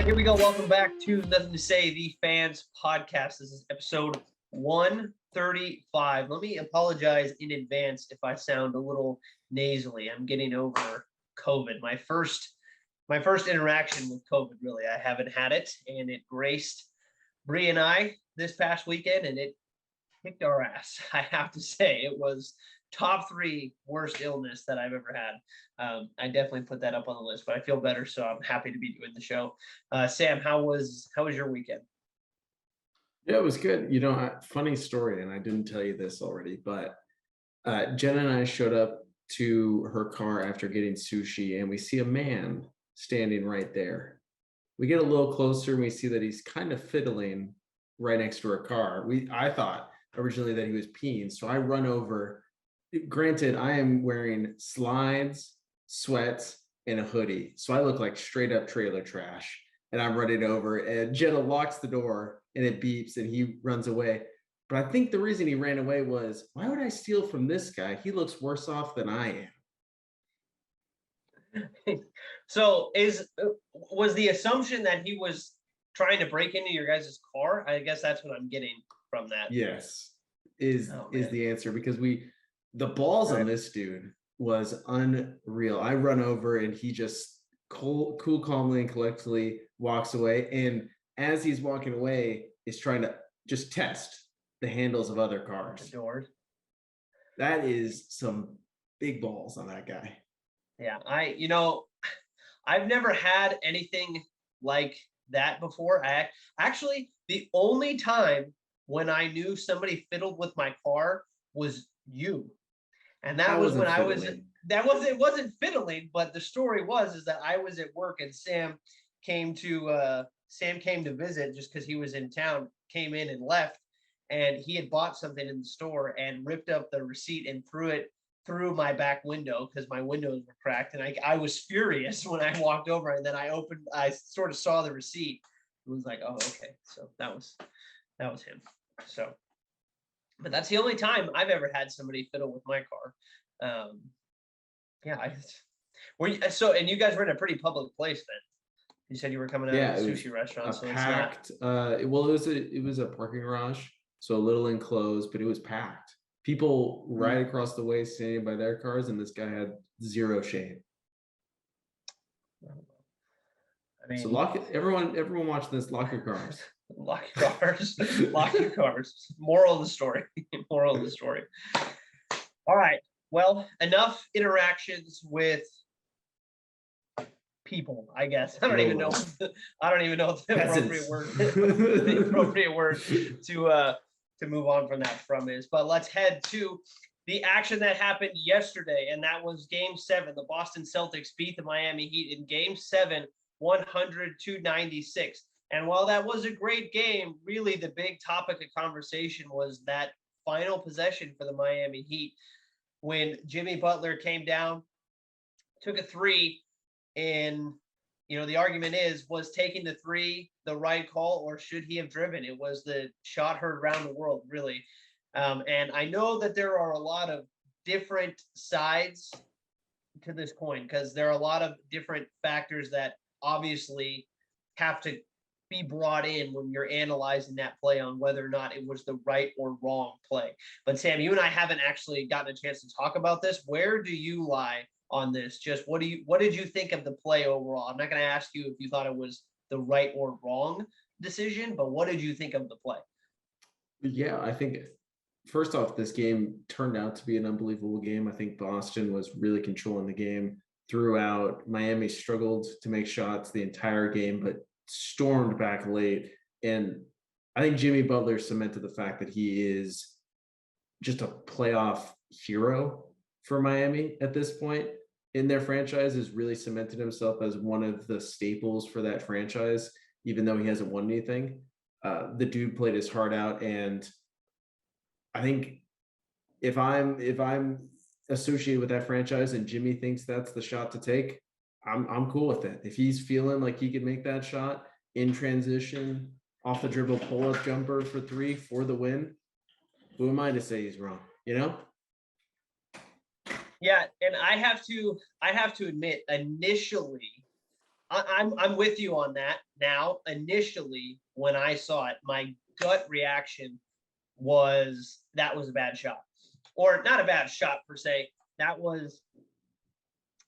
right, here we go. Welcome back to Nothing to Say, the Fans Podcast. This is episode 135. Let me apologize in advance if I sound a little nasally. I'm getting over COVID. My first interaction with COVID, really. I haven't had it, and it graced Bree and I this past weekend, and it kicked our ass. I have to say, it was top 3 worst illness that I've ever had. I definitely put that up on the list, but I feel better, so I'm happy to be doing the show. Sam, how was your weekend? Yeah, it was good. Funny story, and I didn't tell you this already, but Jen and I showed up to her car after getting sushi, and we see a man standing right there. We get a little closer, and we see that he's kind of fiddling right next to her car. I thought originally that he was peeing, so I run over. Granted, I am wearing slides, sweats, and a hoodie, so I look like straight up trailer trash. And I'm running over, and Jenna locks the door, and it beeps, and he runs away. But I think the reason he ran away was, why would I steal from this guy? He looks worse off than I am. So was the assumption that he was trying to break into your guys' car? I guess that's what I'm getting from that. Yes, is the answer, because the balls on this dude was unreal. I run over, and he just cool, calmly, and collectively walks away. And as he's walking away, is trying to just test the handles of other cars. Adored. That is some big balls on that guy. Yeah, I've never had anything like that before. The only time when I knew somebody fiddled with my car was you. And that was when fiddling. It wasn't fiddling, but the story is that I was at work, and Sam came to visit just because he was in town, came in and left, and he had bought something in the store and ripped up the receipt and threw it through my back window because my windows were cracked. And I was furious when I walked over, and then I sort of saw the receipt. It was like, oh, okay. So that was him. So, but that's the only time I've ever had somebody fiddle with my car. And you guys were in a pretty public place then. You said you were coming out of a sushi restaurant, so packed. It was a parking garage, so a little enclosed, but it was packed. People right across the way standing by their cars, and this guy had zero shame. I mean, so everyone watching this, lock your cars. Lock your cars. Lock your cars. Moral of the story. Moral of the story. All right. Well, enough interactions with people, I guess. I don't even know the appropriate word to move on from that is. But let's head to the action that happened yesterday, and that was Game 7. The Boston Celtics beat the Miami Heat in Game 7, 100-96. And while that was a great game, really the big topic of conversation was that final possession for the Miami Heat when Jimmy Butler came down, took a 3, and the argument was taking the 3 the right call, or should he have driven? It was the shot heard around the world, really. And I know that there are a lot of different sides to this coin, because there are a lot of different factors that obviously have to be brought in when you're analyzing that play on whether or not it was the right or wrong play. But Sam, you and I haven't actually gotten a chance to talk about this. Where do you lie on this? Just what did you think of the play overall? I'm not going to ask you if you thought it was the right or wrong decision, but what did you think of the play? Yeah, I think first off, this game turned out to be an unbelievable game. I think Boston was really controlling the game throughout. Miami struggled to make shots the entire game, but stormed back late. And I think Jimmy Butler cemented the fact that he is just a playoff hero for Miami at this point in their franchise. Has really cemented himself as one of the staples for that franchise, even though he hasn't won anything. The dude played his heart out, and I think if I'm associated with that franchise and Jimmy thinks that's the shot to take, I'm cool with it. If he's feeling like he could make that shot in transition, off the dribble pull-up jumper for 3 for the win, who am I to say he's wrong? Yeah, and I have to admit, initially, I'm with you on that. Now, initially, when I saw it, my gut reaction was that was a bad shot, or not a bad shot per se. That was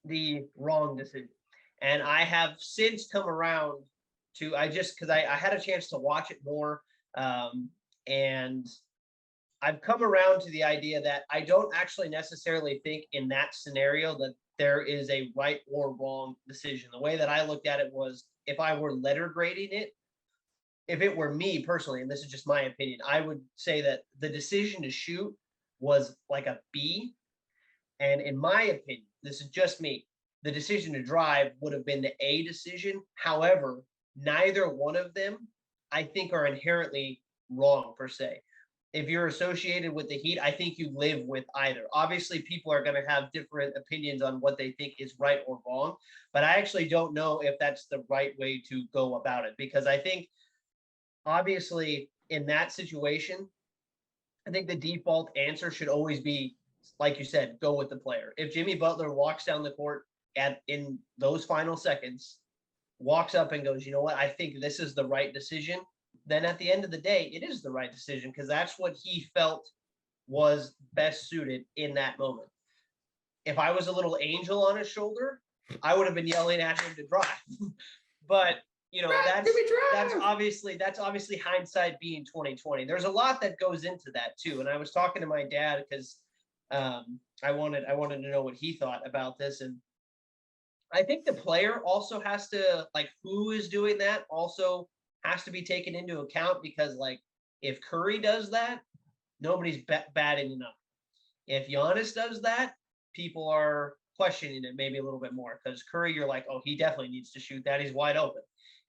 the wrong decision. And I have since come around to I just because I had a chance to watch it more, and I've come around to the idea that I don't actually necessarily think in that scenario that there is a right or wrong decision. The way that I looked at it was if I were letter grading it, if it were me personally, and this is just my opinion, I would say that the decision to shoot was like a B. And in my opinion, this is just me, the decision to drive would have been the A decision. However, neither one of them, I think, are inherently wrong per se. If you're associated with the Heat, I think you live with either. Obviously, people are going to have different opinions on what they think is right or wrong, but I actually don't know if that's the right way to go about it because I think, obviously, in that situation, I think the default answer should always be, like you said, go with the player. If Jimmy Butler walks down the court in those final seconds, walks up and goes, you know what, I think this is the right decision, then at the end of the day, it is the right decision because that's what he felt was best suited in that moment. If I was a little angel on his shoulder, I would have been yelling at him to drive. But that's obviously hindsight being 2020. There's a lot that goes into that too. And I was talking to my dad because I wanted to know what he thought about this. And I think the player also has to, like, who is doing that also has to be taken into account because, like, if Curry does that, nobody's batting enough. If Giannis does that, people are questioning it maybe a little bit more because Curry, you're like, oh, he definitely needs to shoot that. He's wide open.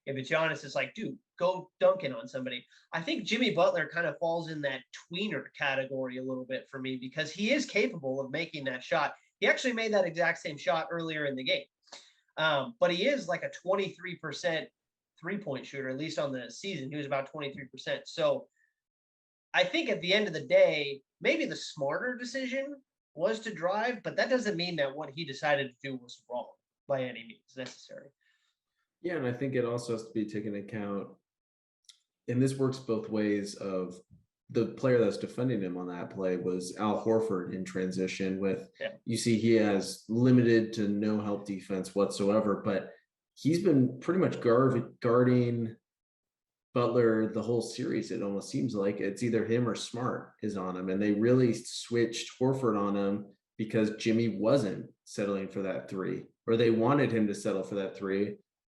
If it's Giannis, it's like, dude, go dunking on somebody. I think Jimmy Butler kind of falls in that tweener category a little bit for me because he is capable of making that shot. He actually made that exact same shot earlier in the game. But he is like a 23% three-point shooter, at least on the season. He was about 23%. So I think at the end of the day, maybe the smarter decision was to drive, but that doesn't mean that what he decided to do was wrong by any means necessary. Yeah, and I think it also has to be taken into account, and this works both ways, of the player that's defending him on that play was Al Horford in transition with, you see he has limited to no help defense whatsoever, but he's been pretty much guarding Butler the whole series. It almost seems like it's either him or Smart is on him, and they really switched Horford on him because Jimmy wasn't settling for that three, or they wanted him to settle for that three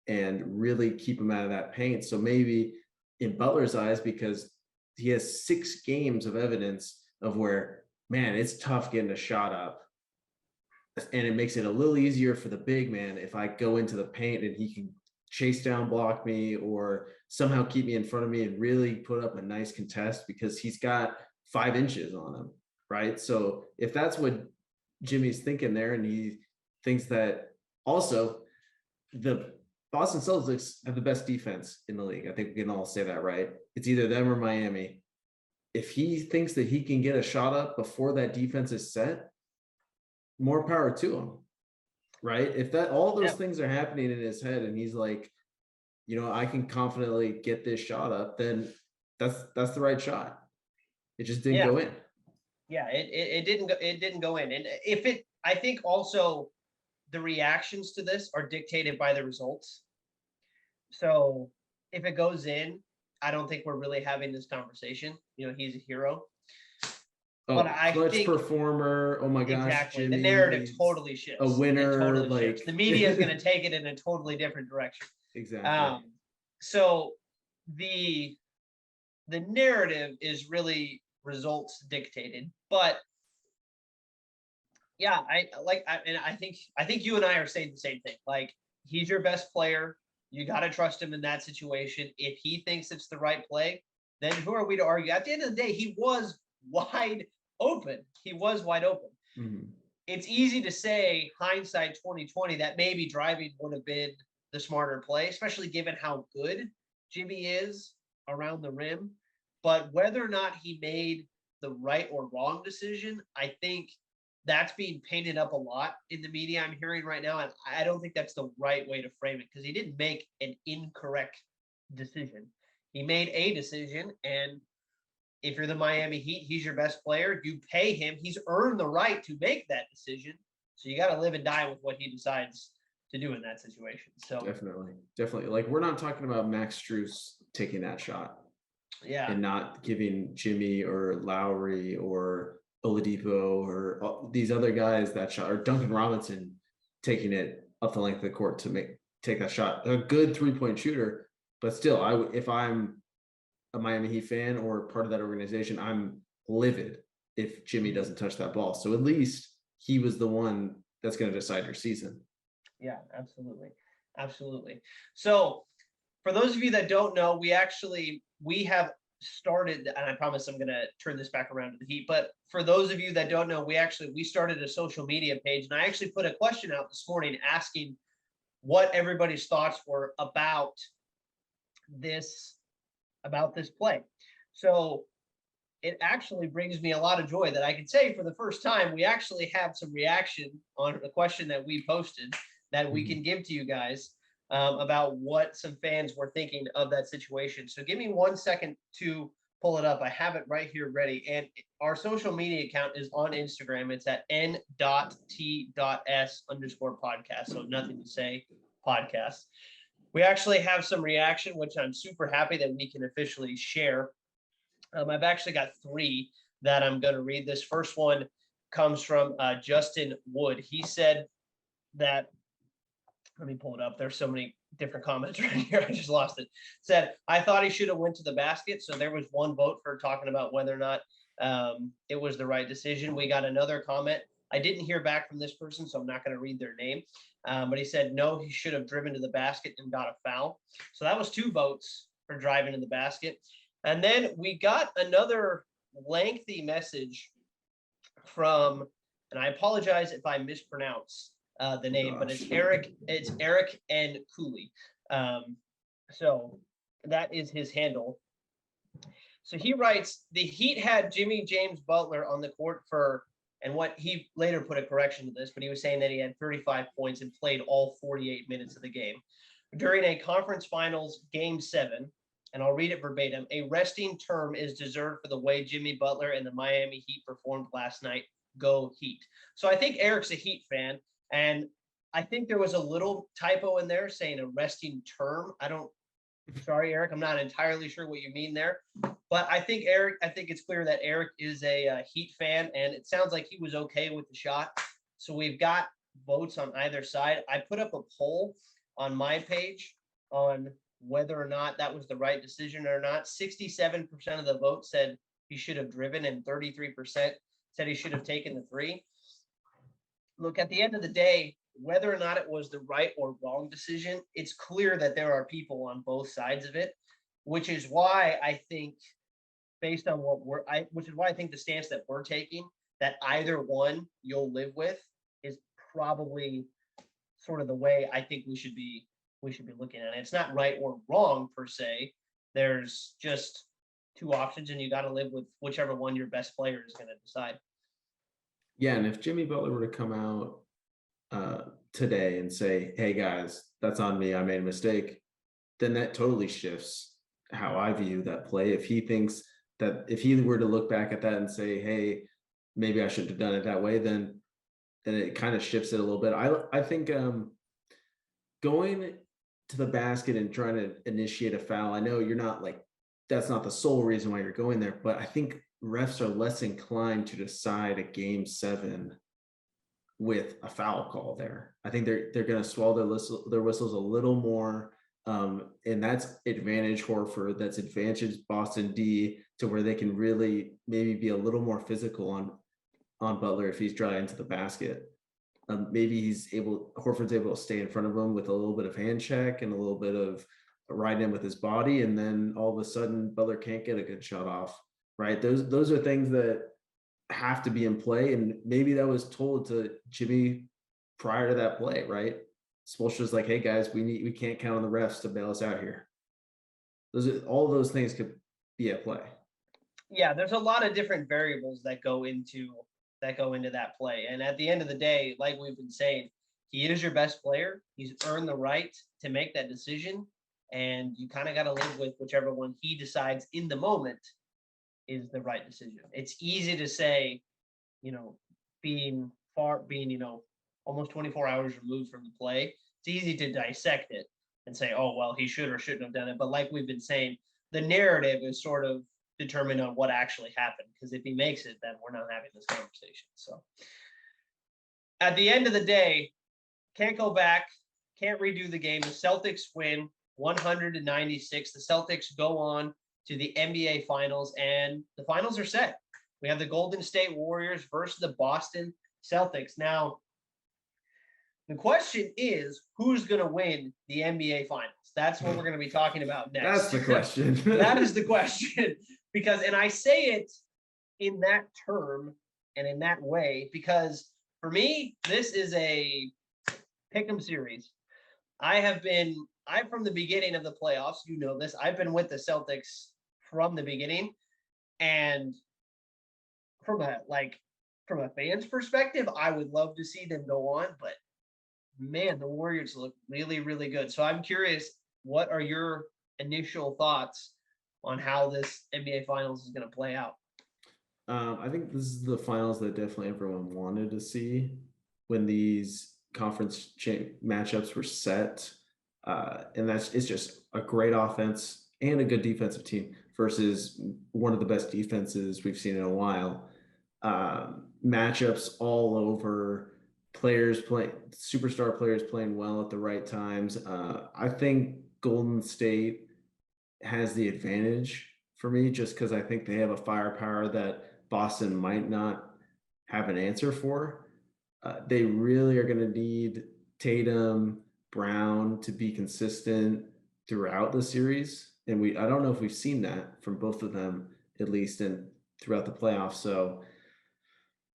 and really keep him out of that paint. So maybe in Butler's eyes, because he has 6 games of evidence of where, man, it's tough getting a shot up. And it makes it a little easier for the big man if I go into the paint and he can chase down, block me, or somehow keep me in front of me and really put up a nice contest because he's got 5 inches on him, right? So if that's what Jimmy's thinking there, and he thinks that also the Boston Celtics have the best defense in the league. I think we can all say that, right? It's either them or Miami. If he thinks that he can get a shot up before that defense is set, more power to him, right? If that all those things are happening in his head and he's like, you know, I can confidently get this shot up, then that's the right shot. It just didn't go in. Yeah, it didn't go in. And I think also the reactions to this are dictated by the results. So if it goes in, I don't think we're really having this conversation. You know, he's a hero. Oh, but I clutch think, performer. Oh my gosh, exactly. Jimmy, the narrative totally shifts. A winner, totally like shifts. The media is going to take it in a totally different direction. Exactly. So the narrative is really results dictated, but yeah, I think you and I are saying the same thing. Like, he's your best player. You got to trust him in that situation. If he thinks it's the right play, then who are we to argue? At the end of the day, he was wide open. He was wide open. Mm-hmm. It's easy to say hindsight 2020 that maybe driving would have been the smarter play, especially given how good Jimmy is around the rim. But whether or not he made the right or wrong decision, I think that's being painted up a lot in the media I'm hearing right now. And I don't think that's the right way to frame it, because he didn't make an incorrect decision. He made a decision. And if you're the Miami Heat, he's your best player. You pay him. He's earned the right to make that decision. So you got to live and die with what he decides to do in that situation. So definitely. Like, we're not talking about Max Strus taking that shot yeah, and not giving Jimmy or Lowry or Oladipo or these other guys that shot, or Duncan Robinson taking it up the length of the court to take that shot. A good 3-point shooter, but still, if I'm a Miami Heat fan or part of that organization, I'm livid if Jimmy doesn't touch that ball. So at least he was the one that's going to decide your season. Yeah, absolutely. So for those of you that don't know, we have started, and I promise I'm going to turn this back around to the Heat, but for those of you that don't know, we started a social media page, and I actually put a question out this morning asking what everybody's thoughts were about this play. So it actually brings me a lot of joy that I can say for the first time, we actually have some reaction on a question that we posted that we can give to you guys about what some fans were thinking of that situation. So give me 1 second to pull it up. I have it right here ready. And our social media account is on Instagram. It's at n.t.s_podcast. So nothing to say podcast. We actually have some reaction, which I'm super happy that we can officially share. I've actually got 3 that I'm going to read. This first one comes from Justin Wood. He said that, let me pull it up. There's so many different comments right here. I just lost it. Said, I thought he should have went to the basket. So there was 1 vote for talking about whether or not it was the right decision. We got another comment. I didn't hear back from this person, so I'm not going to read their name. But he said, no, he should have driven to the basket and got a foul. So that was 2 votes for driving to the basket. And then we got another lengthy message from, and I apologize if I mispronounce the name, but it's Eric and Cooley. So that is his handle. So he writes, the Heat had Jimmy James Butler on the court for, and what he later put a correction to this, but he was saying that he had 35 points and played all 48 minutes of the game. During a conference finals game 7, and I'll read it verbatim, a resting term is deserved for the way Jimmy Butler and the Miami Heat performed last night. Go Heat. So I think Eric's a Heat fan, and I think there was a little typo in there saying a resting term. Sorry, Eric, I'm not entirely sure what you mean there. But I think it's clear that Eric is a Heat fan, and it sounds like he was okay with the shot. So we've got votes on either side. I put up a poll on my page on whether or not that was the right decision or not. 67% of the vote said he should have driven, and 33% said he should have taken the 3. Look, at the end of the day, whether or not it was the right or wrong decision, it's clear that there are people on both sides of it, which is why I think, based on which is why I think the stance that we're taking, that either one you'll live with, is probably sort of the way I think we should be looking at it. It's not right or wrong per se. There's just 2 options, and you got to live with whichever one your best player is going to decide. Yeah, and if Jimmy Butler were to come out today and say, hey guys, that's on me, I made a mistake, then that totally shifts how I view that play. If he thinks that, if he were to look back at that and say, hey, maybe I should have done it that way, then it kind of shifts it a little bit. I think going to the basket and trying to initiate a foul, I know you're not like, that's not the sole reason why you're going there, but I think refs are less inclined to decide a game 7 with a foul call there. I think they're going to swallow their whistles a little more. And that's advantage Horford, that's advantage Boston D, to where they can really maybe be a little more physical on Butler if he's driving into the basket. Maybe Horford's able to stay in front of him with a little bit of hand check and a little bit of riding in with his body, and then all of a sudden Butler can't get a good shot off, right? Those are things that have to be in play, and maybe that was told to Jimmy prior to that play, right? Spoelstra's like, hey guys, we can't count on the refs to bail us out here. All of those things could be at play. Yeah, there's a lot of different variables that go into that go into that play. And at the end of the day, like we've been saying, he is your best player. He's earned the right to make that decision. And you kind of got to live with whichever one he decides in the moment is the right decision. It's easy to say, you know, being, almost 24 hours removed from the play, it's easy to dissect it and say, oh, well, he should or shouldn't have done it. But like we've been saying, the narrative is sort of determined on what actually happened. Because if he makes it, then we're not having this conversation. So at the end of the day, can't go back, can't redo the game. The Celtics win 196. The Celtics go on to the NBA Finals, and the finals are set. We have the Golden State Warriors versus the Boston Celtics. Now, the question is, who's going to win the NBA Finals? That's what we're going to be talking about next. That's the question. That is the question. Because, and I say it in that term and in that way, because for me, this is a pick'em series. From the beginning of the playoffs, you know this, I've been with the Celtics from the beginning. And from a fan's perspective, I would love to see them go on, but man, the Warriors look really, really good. So I'm curious, what are your initial thoughts on how this NBA Finals is going to play out? I think this is the finals that definitely everyone wanted to see when these conference matchups were set. And it's just a great offense and a good defensive team versus one of the best defenses we've seen in a while. Matchups all over, superstar players playing well at the right times. I think Golden State has the advantage for me just because I think they have a firepower that Boston might not have an answer for. They really are going to need Tatum, Brown to be consistent throughout the series. And I don't know if we've seen that from both of them, at least throughout the playoffs. So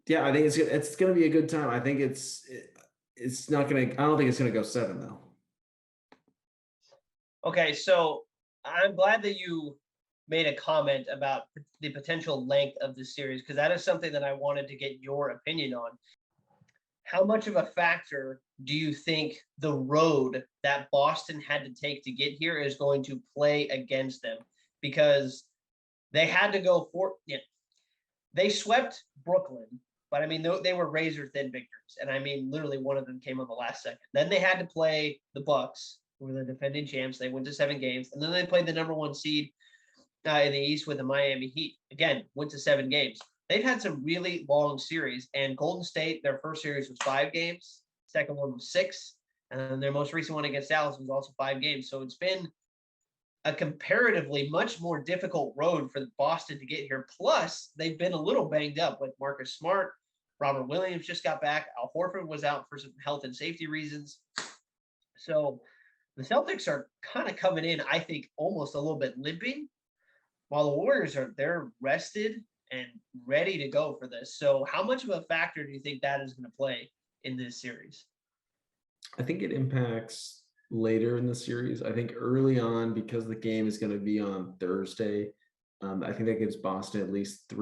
yeah, I think it's going to be a good time. I think it's not going to, I don't think it's going to go 7 though. Okay. So I'm glad that you made a comment about the potential length of the series, because that is something that I wanted to get your opinion on. How much of a factor do you think the road that Boston had to take to get here is going to play against them? Because they had to go they swept Brooklyn, but I mean, they were razor thin victories. And I mean, literally one of them came on the last second. Then they had to play the Bucks, who were the defending champs. They went to 7 games. And then they played the number 1 seed in the East with the Miami Heat. Again, went to 7 games. They've had some really long series, and Golden State, their first series was 5 games. Second one was 6. And then their most recent one against Dallas was also 5 games. So it's been a comparatively much more difficult road for Boston to get here. Plus, they've been a little banged up with Marcus Smart. Robert Williams just got back. Al Horford was out for some health and safety reasons. So the Celtics are kind of coming in, I think, almost a little bit limping, while the Warriors they're rested and ready to go for this. So how much of a factor do you think that is going to play in this series? I think it impacts later in the series. I think early on, because the game is going to be on Thursday, I think that gives Boston at least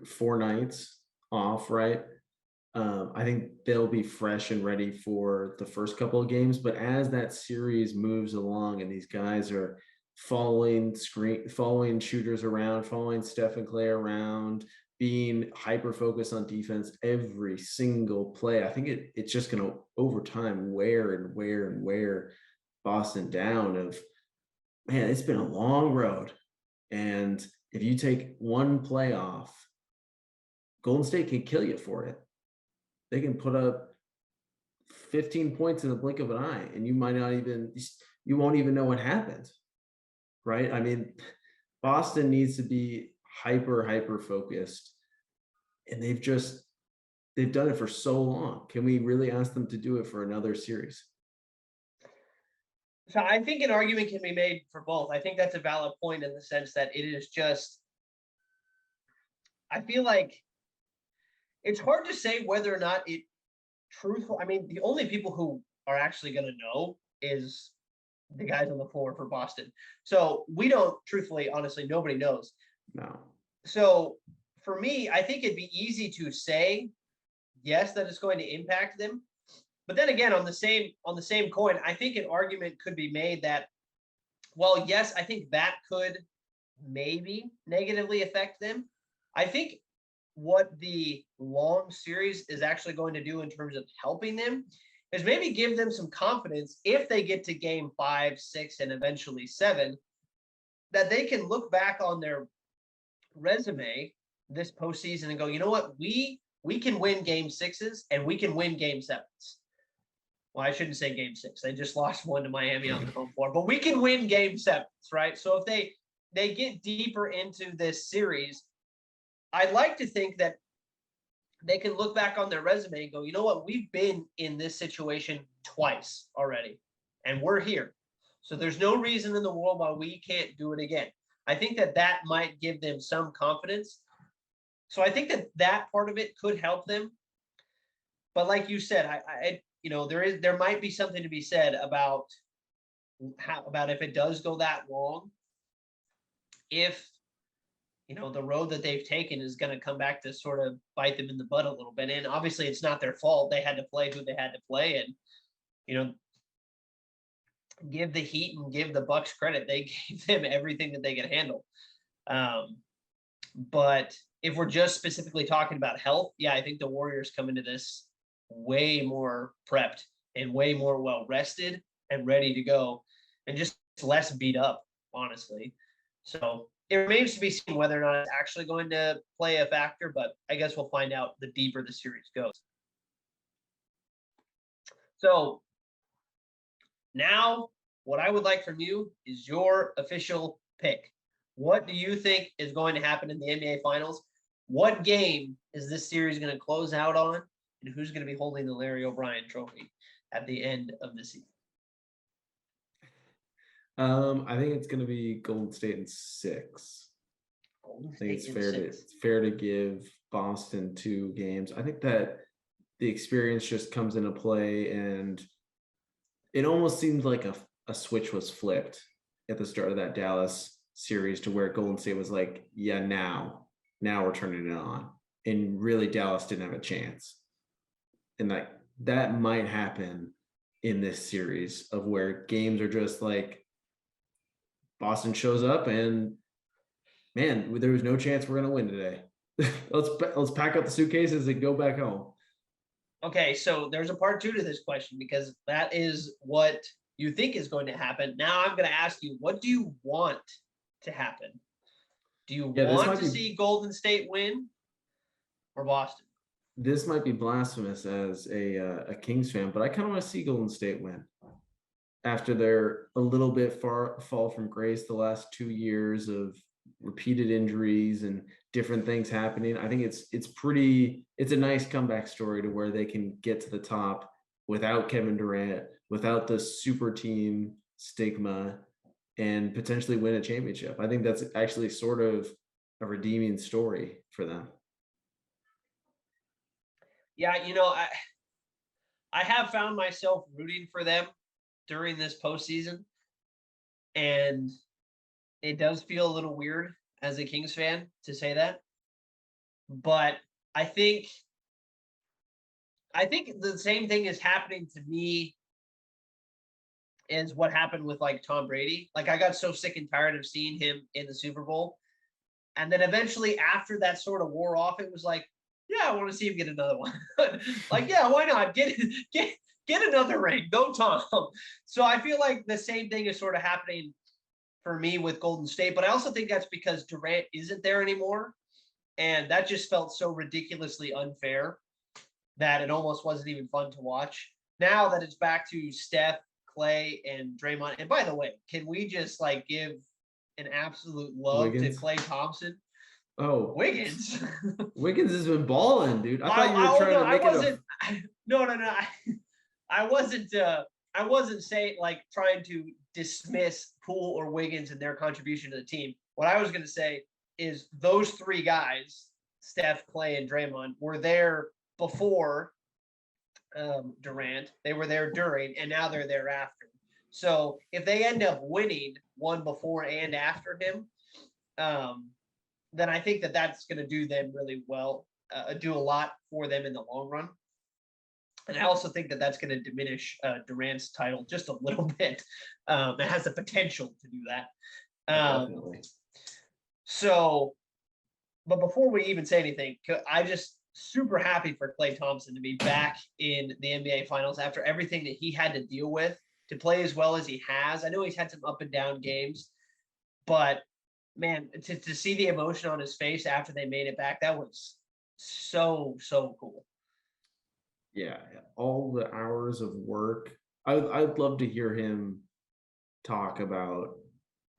4 nights off, right? I think they'll be fresh and ready for the first couple of games. But as that series moves along and these guys are following shooters around, following Steph and Clay around, being hyper focused on defense every single play, I think it's just going to over time wear Boston down. Of man, it's been a long road, and if you take one play off, Golden State can kill you for it. They can put up 15 points in the blink of an eye, and you won't even know what happened. Right? I mean, Boston needs to be hyper focused, and they've done it for so long. Can we really ask them to do it for another series? So I think an argument can be made for both. I think that's a valid point in the sense that it is just, I feel like it's hard to say whether or not it truthful. I mean, the only people who are actually going to know is the guys on the floor for Boston. So we don't, truthfully, honestly, nobody knows. No. So for me, I think it'd be easy to say yes that it's going to impact them. But then again, on the same coin, I think an argument could be made that, well, yes, I think that could maybe negatively affect them. I think what the long series is actually going to do in terms of helping them is maybe give them some confidence if they get to game 5, 6, and eventually 7, that they can look back on their resume this postseason and go, you know what, we can win game 6s and we can win game 7s. Well, I shouldn't say game 6. They just lost one to Miami on the home floor, but we can win game 7s, right? So if they get deeper into this series, I'd like to think that they can look back on their resume and go, you know what, we've been in this situation twice already, and we're here. So there's no reason in the world why we can't do it again. I think that might give them some confidence. So I think that part of it could help them. But like you said, I there might be something to be said about if it does go that long, if the road that they've taken is going to come back to sort of bite them in the butt a little bit. And obviously it's not their fault. They had to play who they had to play, and give the Heat and give the Bucks credit. They gave them everything that they could handle. But if we're just specifically talking about health, yeah, I think the Warriors come into this way more prepped and way more well rested and ready to go, and just less beat up, honestly. So it remains to be seen whether or not it's actually going to play a factor, but I guess we'll find out the deeper the series goes. So now what I would like from you is your official pick. What do you think is going to happen in the NBA Finals? What game is this series going to close out on? And who's going to be holding the Larry O'Brien trophy at the end of the season? I think it's going to be Golden State in 6. I think it's fair to give Boston 2 games. I think that the experience just comes into play, and it almost seemed like a switch was flipped at the start of that Dallas series to where Golden State was like, yeah, now we're turning it on. And really Dallas didn't have a chance. And that might happen in this series of where games are just like Boston shows up and, man, there was no chance we're going to win today. let's pack up the suitcases and go back home. Okay, so there's a part 2 to this question, because that is what you think is going to happen. Now I'm going to ask you, what do you want to happen? Do you want to see Golden State win or Boston? This might be blasphemous as a Kings fan, but I kind of want to see Golden State win after they're a little bit fall from grace the last 2 years of repeated injuries and different things happening. I think it's a nice comeback story to where they can get to the top without Kevin Durant, without the super team stigma, and potentially win a championship. I think that's actually sort of a redeeming story for them. Yeah, I have found myself rooting for them during this postseason, and it does feel a little weird as a Kings fan to say that. But I think the same thing is happening to me as what happened with like Tom Brady. Like, I got so sick and tired of seeing him in the Super Bowl. And then eventually after that sort of wore off, it was like, yeah, I want to see him get another one. Like, yeah, why not? Get another ring. Go Tom. So I feel like the same thing is sort of happening for me with Golden State. But I also think that's because Durant isn't there anymore. And that just felt so ridiculously unfair that it almost wasn't even fun to watch. Now that it's back to Steph, Clay, and Draymond. And by the way, can we just like give an absolute love to Klay Thompson? Oh, Wiggins. Wiggins has been balling, dude. I thought you were trying to make it. No. I wasn't saying like trying to dismiss Poole or Wiggins and their contribution to the team. What I was going to say is those 3 guys, Steph, Clay, and Draymond, were there before Durant. They were there during, and now they're there after. So if they end up winning one before and after him, then I think that that's going to do them really well, do a lot for them in the long run. And I also think that that's going to diminish Durant's title just a little bit. It has the potential to do that. Definitely. So, but before we even say anything, I just super happy for Klay Thompson to be back in the NBA Finals after everything that he had to deal with, to play as well as he has. I know he's had some up and down games, but man, to see the emotion on his face after they made it back, that was so cool. Yeah, all the hours of work. I'd love to hear him talk about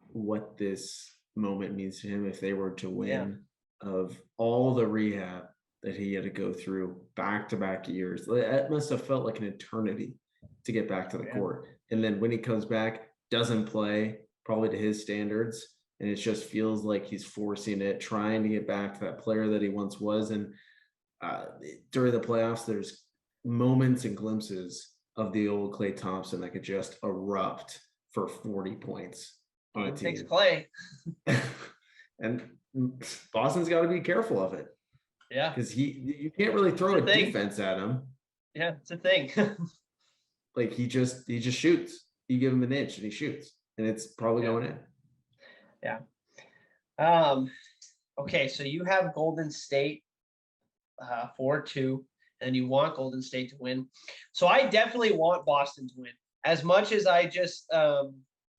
what this moment means to him if they were to win, of all the rehab that he had to go through back-to-back years. It must have felt like an eternity to get back to the court. And then when he comes back, doesn't play, probably to his standards, and it just feels like he's forcing it, trying to get back to that player that he once was. And during the playoffs, there's moments and glimpses of the old Klay Thompson that could just erupt for 40 points on a team. Takes Klay. And Boston's got to be careful of it. Yeah. Because you can't really throw a defense at him. Yeah, it's a thing. Like he just shoots. You give him an inch and he shoots. And it's probably going in. Yeah. Okay, so you have Golden State 4-2, and you want Golden State to win. So I definitely want Boston to win. As much as I just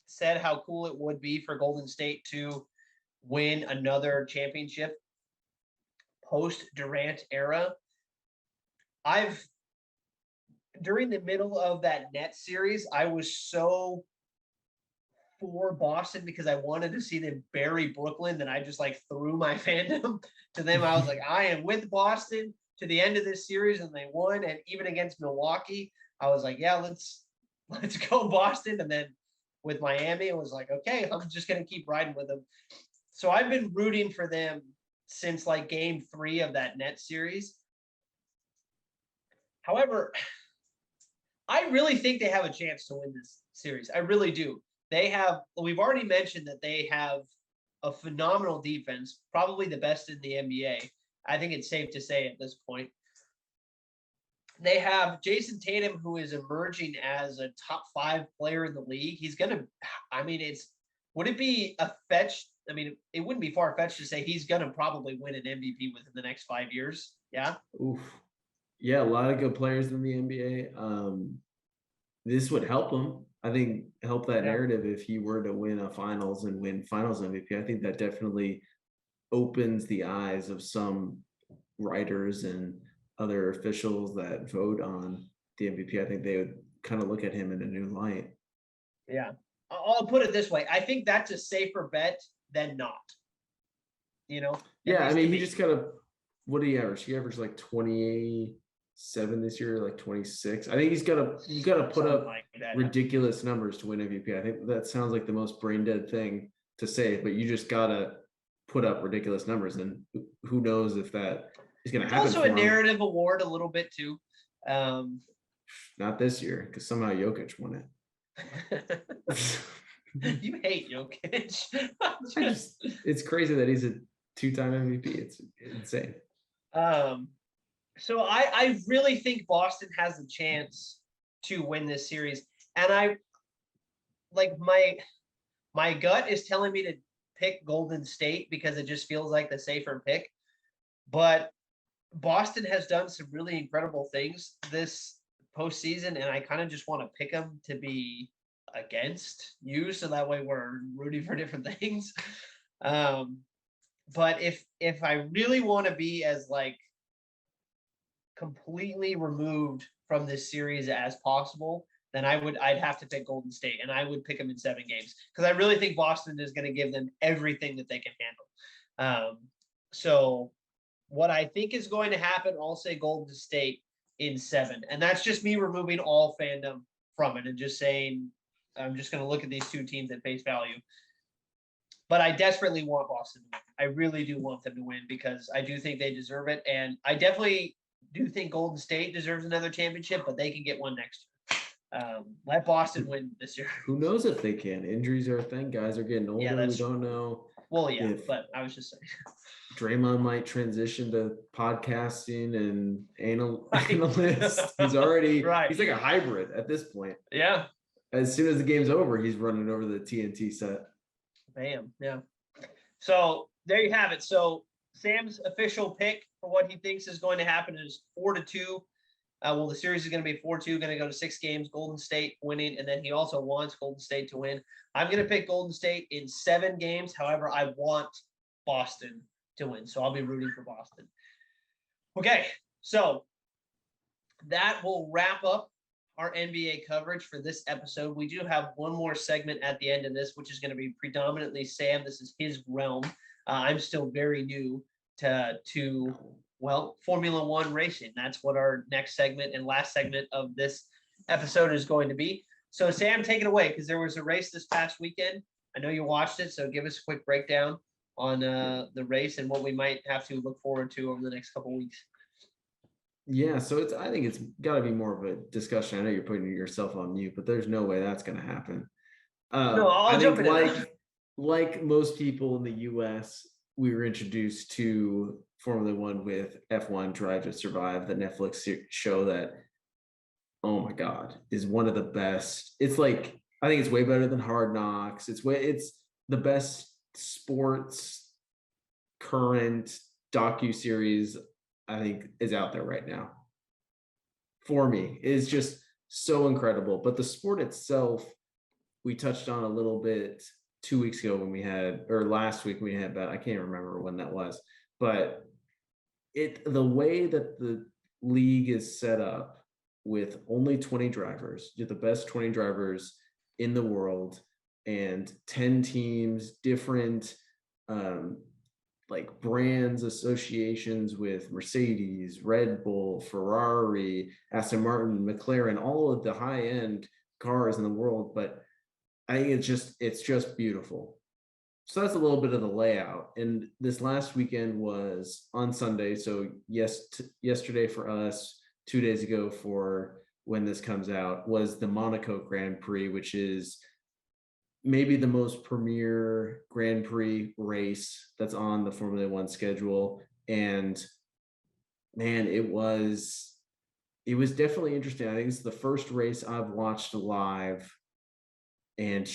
said how cool it would be for Golden State to win another championship post-Durant era, during the middle of that Nets series, I was so for Boston because I wanted to see them bury Brooklyn that I just like threw my fandom to them. I was like, I am with Boston to the end of this series, and they won. And even against Milwaukee, I was like, yeah, let's go Boston. And then with Miami, it was like, okay, I'm just going to keep riding with them. So I've been rooting for them since like game 3 of that Nets series. However, I really think they have a chance to win this series. I really do. We've already mentioned that they have a phenomenal defense, probably the best in the NBA. I think it's safe to say at this point. They have Jason Tatum, who is emerging as a top 5 player in the league. He's going to, would it be a fetch? I mean, it wouldn't be far-fetched to say he's going to probably win an MVP within the next 5 years. Yeah. Oof. Yeah, a lot of good players in the NBA. This would help him. I think help that narrative if he were to win a finals and win finals MVP. I think that definitely opens the eyes of some writers and other officials that vote on the MVP. I think they would kind of look at him in a new light. Yeah. I'll put it this way. I think that's a safer bet than not. You know? Yeah, I mean, he just kind of, what did he average? He averaged like 27 this year, like 26. I think you got to put up like ridiculous numbers to win MVP. I think that sounds like the most brain dead thing to say, but you just got to put up ridiculous numbers, and who knows if that is going to happen. Also a narrative award a little bit too. Not this year, because somehow Jokic won it. You hate Jokic. It's crazy that he's a 2-time MVP. It's insane. So I really think Boston has a chance to win this series. And I like my gut is telling me to pick Golden State because it just feels like the safer pick. But Boston has done some really incredible things this postseason, and I kind of just want to pick them to be against you, so that way we're rooting for different things. But if I really want to be as like completely removed from this series as possible, then I'd have to pick Golden State, and I would pick them in 7 games because I really think Boston is going to give them everything that they can handle. So what I think is going to happen, I'll say Golden State in 7, and that's just me removing all fandom from it and just saying I'm just going to look at these 2 teams at face value. But I desperately want Boston to win. I really do want them to win because I do think they deserve it, and I definitely do think Golden State deserves another championship, but they can get one next year. Let Boston win this year. Who knows if they can? Injuries are a thing. Guys are getting older. We don't know Well, yeah, if but I was just saying. Draymond might transition to podcasting and Right. analyst. He's Right. like a hybrid at this point. Yeah. As soon as the game's over, he's running over the TNT set. Bam. Yeah. So there you have it. So Sam's official pick for what he thinks is going to happen is 4-2. Well, the series is going to be 4-2, going to go to 6 games, Golden State winning, and then he also wants Golden State to win. I'm going to pick Golden State in 7 games. However, I want Boston to win, so I'll be rooting for Boston. Okay, so that will wrap up our NBA coverage for this episode. We do have one more segment at the end of this, which is going to be predominantly Sam. This is his realm. I'm still very new to Formula One racing. That's what our next segment and last segment of this episode is going to be. So Sam, take it away, because there was a race this past weekend. I know you watched it, so give us a quick breakdown on the race and what we might have to look forward to over the next couple weeks. Yeah, so I think it's got to be more of a discussion. I know you're putting yourself on mute, but there's no way that's going to happen. No, I'll jump in. Like most people in the U.S., we were introduced to Formula One with F1 Drive to Survive, the Netflix show that, oh my God, is one of the best. It's like, I think it's way better than Hard Knocks. It's the best sports current docu-series I think is out there right now. For me, is just so incredible. But the sport itself, we touched on a little bit 2 weeks ago last week we had that. I can't remember when that was, but the way that the league is set up with only 20 drivers, you're the best 20 drivers in the world, and 10 teams, different like brands, associations with Mercedes, Red Bull, Ferrari, Aston Martin, McLaren, all of the high-end cars in the world. But I think it's just beautiful. So that's a little bit of the layout. And this last weekend was on Sunday. So yesterday for us, 2 days ago for when this comes out, was the Monaco Grand Prix, which is maybe the most premier Grand Prix race that's on the Formula One schedule. And man, it was definitely interesting. I think it's the first race I've watched live. And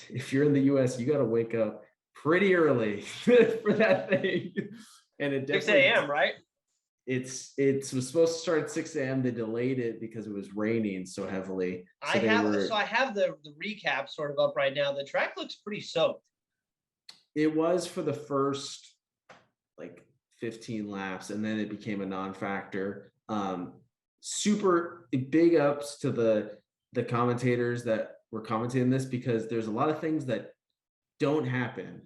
if you're in the US, you got to wake up pretty early for that thing. And it definitely 6 a.m., right? It was supposed to start at 6 a.m. They delayed it because it was raining so heavily. I have the recap sort of up right now. The track looks pretty soaked. It was for the first like 15 laps, and then it became a non-factor. Super big ups to the commentators that were commentating this, because there's a lot of things that don't happen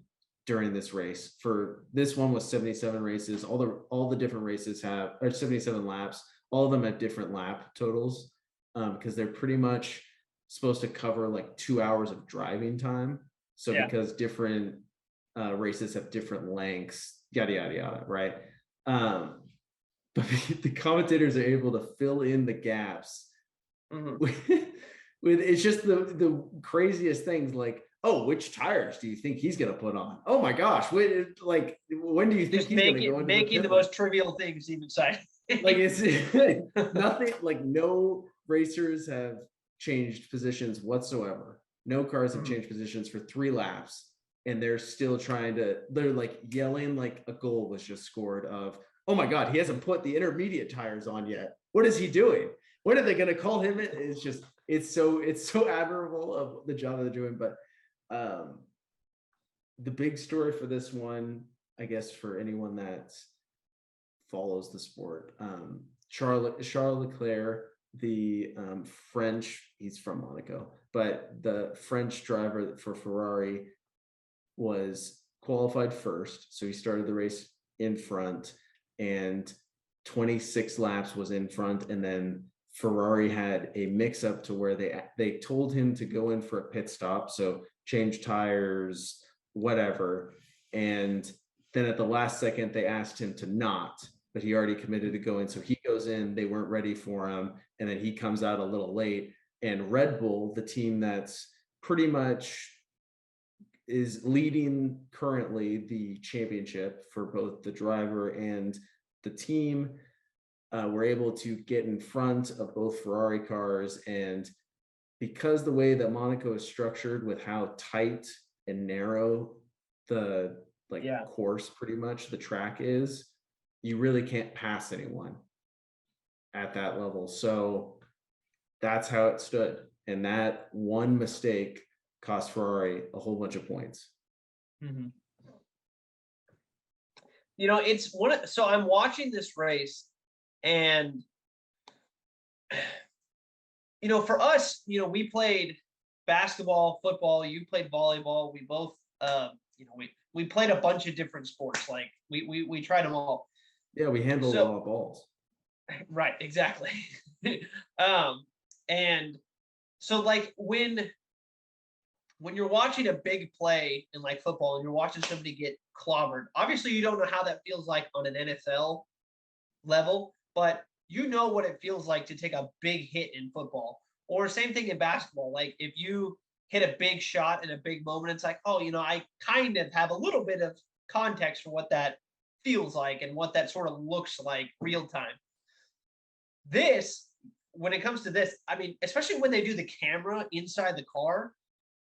during this race. For this one was 77 races. All the different races have 77 laps. All of them have different lap totals, because they're pretty much supposed to cover like 2 hours of driving time. So because different races have different lengths, yada yada yada, right? But the commentators are able to fill in the gaps with it's just the craziest things, like, oh, which tires do you think he's going to put on? Oh my gosh, when do you think just he's going to go into making the most trivial things seem exciting? Like, it's nothing, like no racers have changed positions whatsoever. No cars have changed positions for 3 laps, and they're still they're like yelling like a goal was just scored of, oh my God, he hasn't put the intermediate tires on yet. What is he doing? When are they going to call him? It's so admirable of the job they're doing. But the big story for this one, I guess, for anyone that follows the sport, Charles Leclerc, the French, he's from Monaco, but the French driver for Ferrari was qualified first. So he started the race in front, and 26 laps was in front. And then Ferrari had a mix up to where they told him to go in for a pit stop. So change tires, whatever. And then at the last second, they asked him to not, but he already committed to go in. So he goes in, they weren't ready for him. And then he comes out a little late. And Red Bull, the team that's pretty much is leading currently the championship for both the driver and the team. We're able to get in front of both Ferrari cars, and because the way that Monaco is structured with how tight and narrow the course, pretty much the track is, you really can't pass anyone at that level. So that's how it stood, and that one mistake cost Ferrari a whole bunch of points. Mm-hmm. It's so I'm watching this race, and for us, we played basketball, football, you played volleyball. We both, we played a bunch of different sports. Like we tried them all. Yeah, we handled a lot of balls. Right, exactly. And so like when you're watching a big play in like football and you're watching somebody get clobbered, obviously you don't know how that feels like on an NFL level, but you know what it feels like to take a big hit in football. Or same thing in basketball. Like if you hit a big shot in a big moment, it's like, oh, I kind of have a little bit of context for what that feels like and what that sort of looks like real time. When it comes to this, I mean, especially when they do the camera inside the car,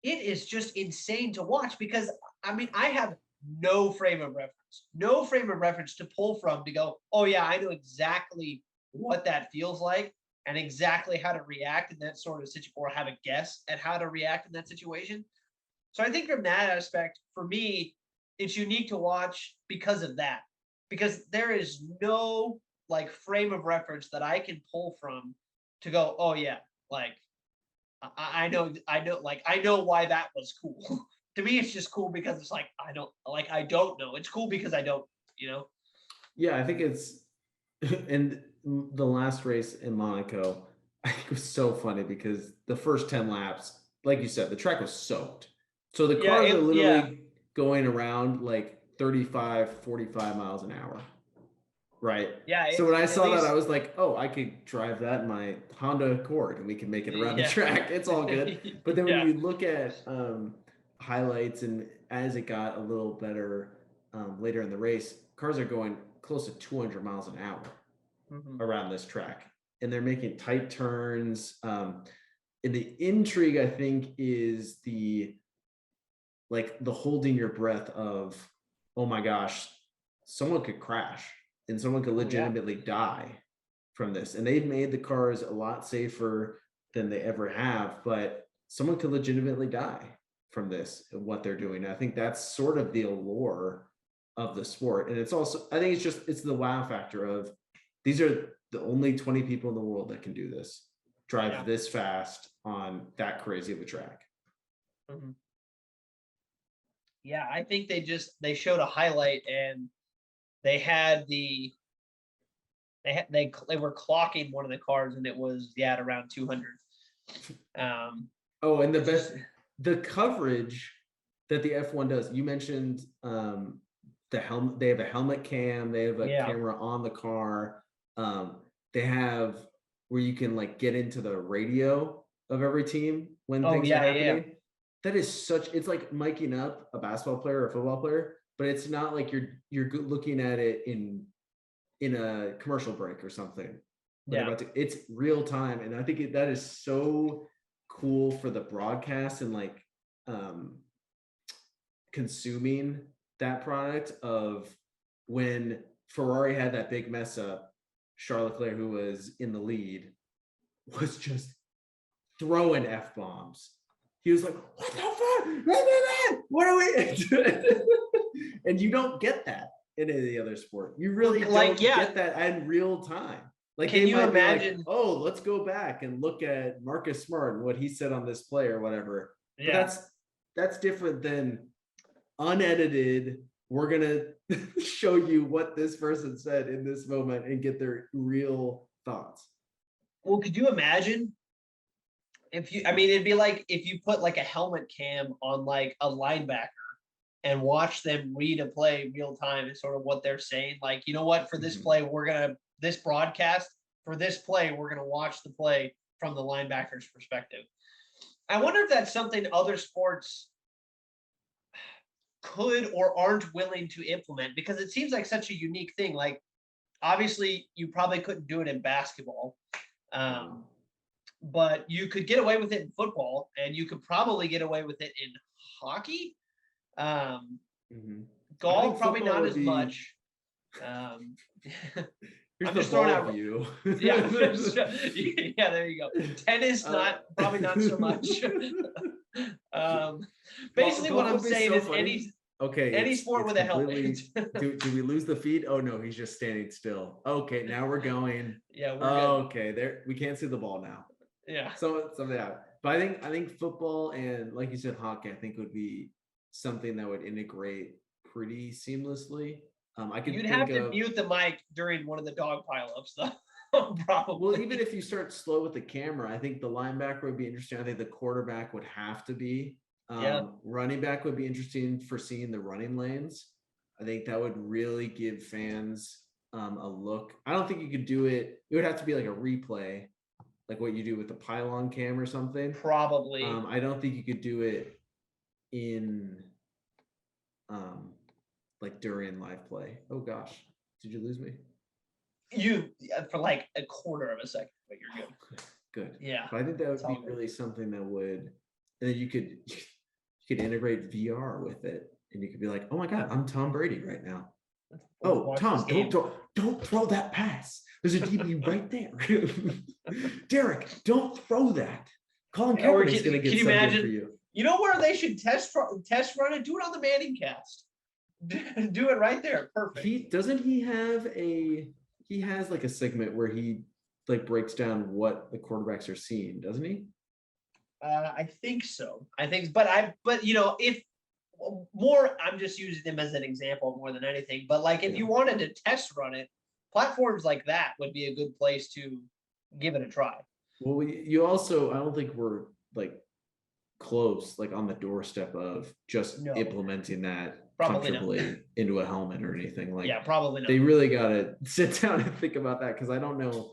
it is just insane to watch because, I mean, I have no frame of reference to pull from to go, oh yeah, I know exactly what that feels like and exactly how to react in that sort of situation, or how to guess at how to react in that situation. So I think from that aspect, for me, it's unique to watch because of that, because there is no like frame of reference that I can pull from to go, oh yeah, like I know, like I know why that was cool. To me, it's just cool because it's like I don't know. It's cool because I don't, Yeah, I think it's and the last race in Monaco, I think it was so funny because the first 10 laps, like you said, the track was soaked. So the cars are literally going around like 35, 45 miles an hour. Right. Yeah. So when I saw that, I was like, oh, I could drive that in my Honda Accord and we can make it around the track. It's all good. But then when you look at highlights, and as it got a little better later in the race, cars are going close to 200 miles an hour around this track. And they're making tight turns. And the intrigue, I think, is the holding your breath of, oh my gosh, someone could crash and someone could legitimately die from this. And they've made the cars a lot safer than they ever have, but someone could legitimately die from this and what they're doing. And I think that's sort of the allure of the sport. And it's also, I think it's the wow factor of, these are the only 20 people in the world that can do this, drive this fast on that crazy of a track. Mm-hmm. Yeah, I think they showed a highlight and they had they were clocking one of the cars and it was at around 200. And the coverage that the F1 does. You mentioned the helmet. They have a helmet cam. They have a camera on the car. They have where you can like get into the radio of every team when things are happening. Yeah. That is it's like miking up a basketball player or a football player, but it's not like you're looking at it in a commercial break or something. It's real time. And I think that is so cool for the broadcast and like consuming that product of when Ferrari had that big mess up, Charles Leclerc, who was in the lead, was just throwing F-bombs. He was like, what the fuck? What are we? And you don't get that in any other sport. You really don't get that in real time. Like, can you imagine? Like, oh, let's go back and look at Marcus Smart and what he said on this play or whatever. Yeah. But that's different than unedited. We're gonna show you what this person said in this moment and get their real thoughts. Well, could you imagine it'd be like if you put like a helmet cam on like a linebacker and watch them read a play real time and sort of what they're saying. Like, you know what, for this play, this broadcast, for this play, we're going to watch the play from the linebacker's perspective. I wonder if that's something other sports, could or aren't willing to implement, because it seems like such a unique thing. Like, obviously, you probably couldn't do it in basketball, but you could get away with it in football, and you could probably get away with it in hockey. Mhm. I Golf, think probably football not would as be. much. Here's I'm the just throwing ball out. view. Yeah, yeah, there you go. Tennis, Uh, not probably not so much. um, Basically, what golf I'm would be saying so is funny. Okay, any sport it's with a helmet. completely. Do we lose the feed? Oh no, he's just standing still. Okay, now we're going. Yeah, we're good. Okay, there we can't see the ball now. Yeah. So something out. But I think football and, like you said, hockey, I think would be something that would integrate pretty seamlessly. I could You'd think have to of. mute the mic during one of the dog pileups, though. Probably. Well, even if you start slow with the camera, I think the linebacker would be interesting. I think the quarterback would have to be. Yeah. Running back would be interesting for seeing the running lanes. I think that would really give fans a look. I don't think you could do it. It would have to be like a replay, like what you do with the pylon cam or something. Probably. I don't think you could do it in like during live play. Oh gosh, did you lose me? You for like a quarter of a second, but you're good. Good. Yeah. But I think that would be really something that would, and then you could integrate VR with it, and you could be like, oh my God, I'm Tom Brady right now. Oh, Tom, don't throw that pass. There's a DB right there. Derek, don't throw that. Colin Kaepernick's going to get something for you. You know where they should test run it? Do it on the Manning cast. Do it right there. Perfect. He has like a segment where he like breaks down what the quarterbacks are seeing, doesn't he? I think so. But you know, if more, I'm just using them as an example more than anything. But like, if you wanted to test run it, platforms like that would be a good place to give it a try. Well, you also, I don't think we're like close, like on the doorstep of just implementing that comfortably into a helmet or anything. Like, yeah, probably not. They really got to sit down and think about that, because I don't know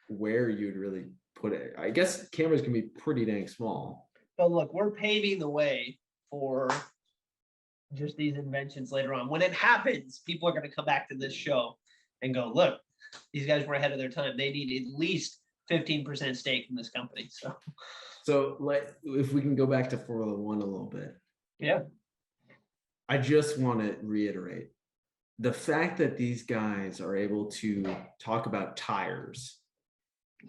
where you'd really put it. I guess cameras can be pretty dang small. But look, we're paving the way for just these inventions later on. When it happens, people are going to come back to this show and go, look, these guys were ahead of their time. They need at least 15% stake in this company. So like, if we can go back to Formula One a little bit. Yeah. I just want to reiterate the fact that these guys are able to talk about tires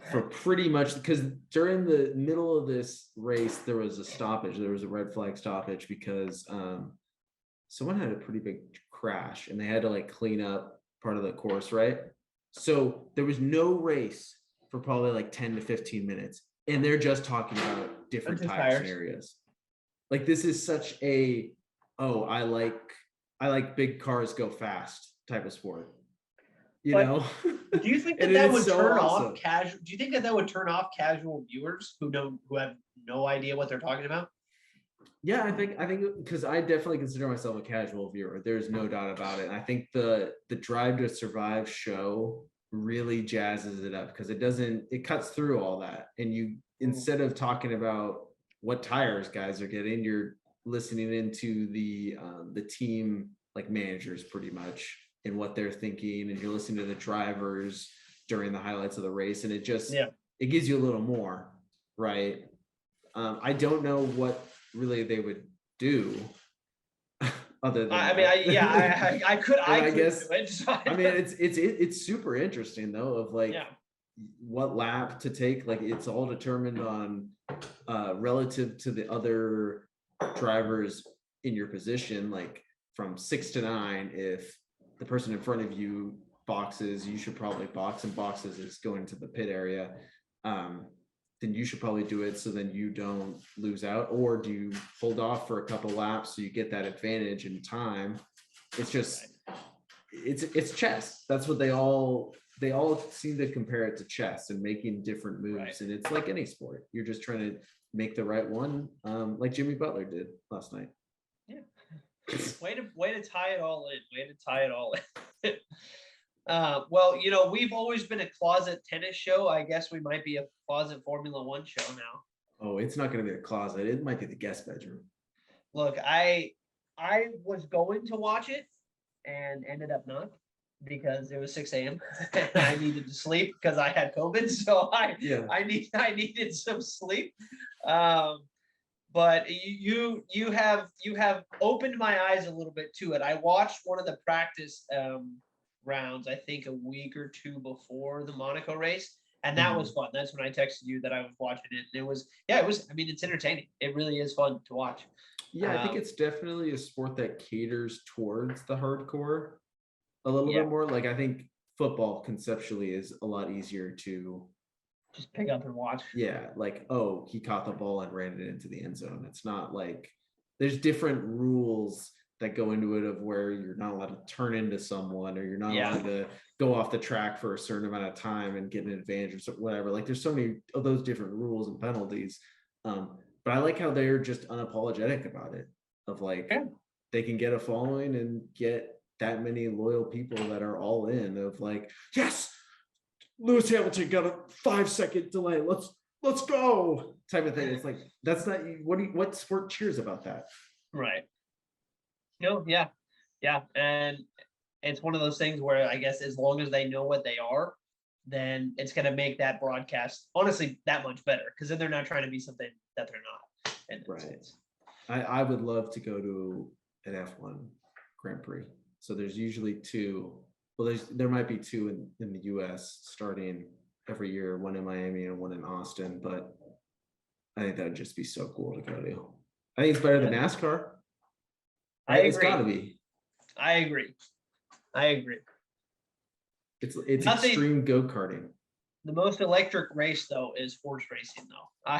for pretty much, because during the middle of this race, there was a stoppage. There was a red flag stoppage because someone had a pretty big crash and they had to like clean up part of the course, right? So there was no race for probably like 10 to 15 minutes. And they're just talking about different tire scenarios. Like, this is such a, I like big cars go fast type of sport. You know? Do you think that would turn off casual? Do you think that would turn off casual viewers who have no idea what they're talking about? Yeah, I think because I definitely consider myself a casual viewer. There's no doubt about it. And I think the Drive to Survive show really jazzes it up, because it cuts through all that, and you, instead of talking about what tires guys are getting, you're listening into the team like managers pretty much and what they're thinking, and you're listening to the drivers during the highlights of the race, and it gives you a little more, right? I don't know what really they would do other than I could guess I mean it's super interesting though, of like what lap to take. Like, it's all determined on relative to the other drivers in your position, like from 6 to 9. If the person in front of you boxes, you should probably box, and boxes is going to the pit area. Then you should probably do it so then you don't lose out. Or do you hold off for a couple laps so you get that advantage in time? It's just it's chess. That's what they all seem to compare it to chess and making different moves. And it's like any sport. You're just trying to make the right one, like Jimmy Butler did last night. Yeah. Way to tie it all in. Well, you know, we've always been a closet tennis show. I guess we might be a closet Formula One show now. Oh, it's not going to be a closet. It might be the guest bedroom. Look, I I was going to watch it and ended up not because it was 6 a.m. and I needed to sleep because I had COVID. So Yeah. I needed some sleep. Um, but you have opened my eyes a little bit to it. I watched one of the practice rounds, I think a week or two before the Monaco race, and that was fun. That's when I texted you that I was watching it. And it was, yeah, it was. I mean, it's entertaining. It really is fun to watch. Yeah, I think it's definitely a sport that caters towards the hardcore a little Yeah. bit more. Like I think football conceptually is a lot easier to Just pick up and watch. yeah, like, oh, he caught the ball and ran it into the end zone. It's not like there's different rules that go into it of where you're not allowed to turn into someone or you're not Yeah. allowed to go off the track for a certain amount of time and get an advantage or whatever. Like there's so many of those different rules and penalties. But I like how they're just unapologetic about it of like Yeah. they can get a following and get that many loyal people that are all in of like, yes, Lewis Hamilton got a 5-second delay. Let's go type of thing. It's like that's not what sport cheers about that? Right. No, yeah. Yeah. And it's one of those things where I guess as long as they know what they are, then it's going to make that broadcast honestly that much better because then they're not trying to be something that they're not. And right. I would love to go to an F1 Grand Prix. So there's usually two. Well, there might be two in the US starting every year, one in Miami and one in Austin, but I think that would just be so cool to go to. I think it's better than NASCAR. I agree. It's gotta be. I agree. I agree. It's extreme go-karting. The most electric race though is horse racing though.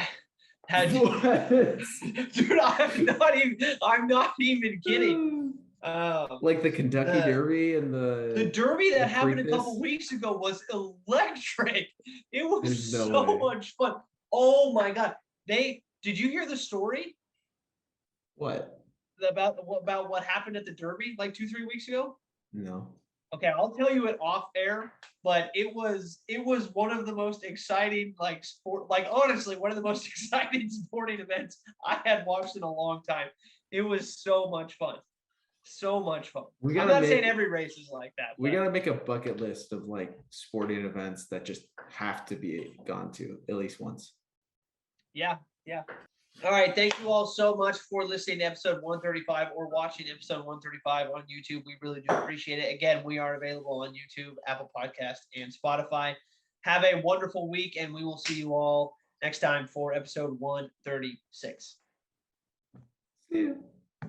Dude, I'm not even kidding. Like the Kentucky Derby and the Derby that happened a couple weeks ago was electric. It was so much fun. Oh my god! Did you hear the story? What about what happened at the Derby like 2-3 weeks ago? No. Okay, I'll tell you it off air, but it was one of the most exciting honestly one of the most exciting sporting events I had watched in a long time. It was so much fun. So much fun. I'm not saying every race is like that. We got to make a bucket list of like sporting events that just have to be gone to at least once. Yeah. All right. Thank you all so much for listening to episode 135 or watching episode 135 on YouTube. We really do appreciate it. Again, we are available on YouTube, Apple Podcast, and Spotify. Have a wonderful week, and we will see you all next time for episode 136. See you.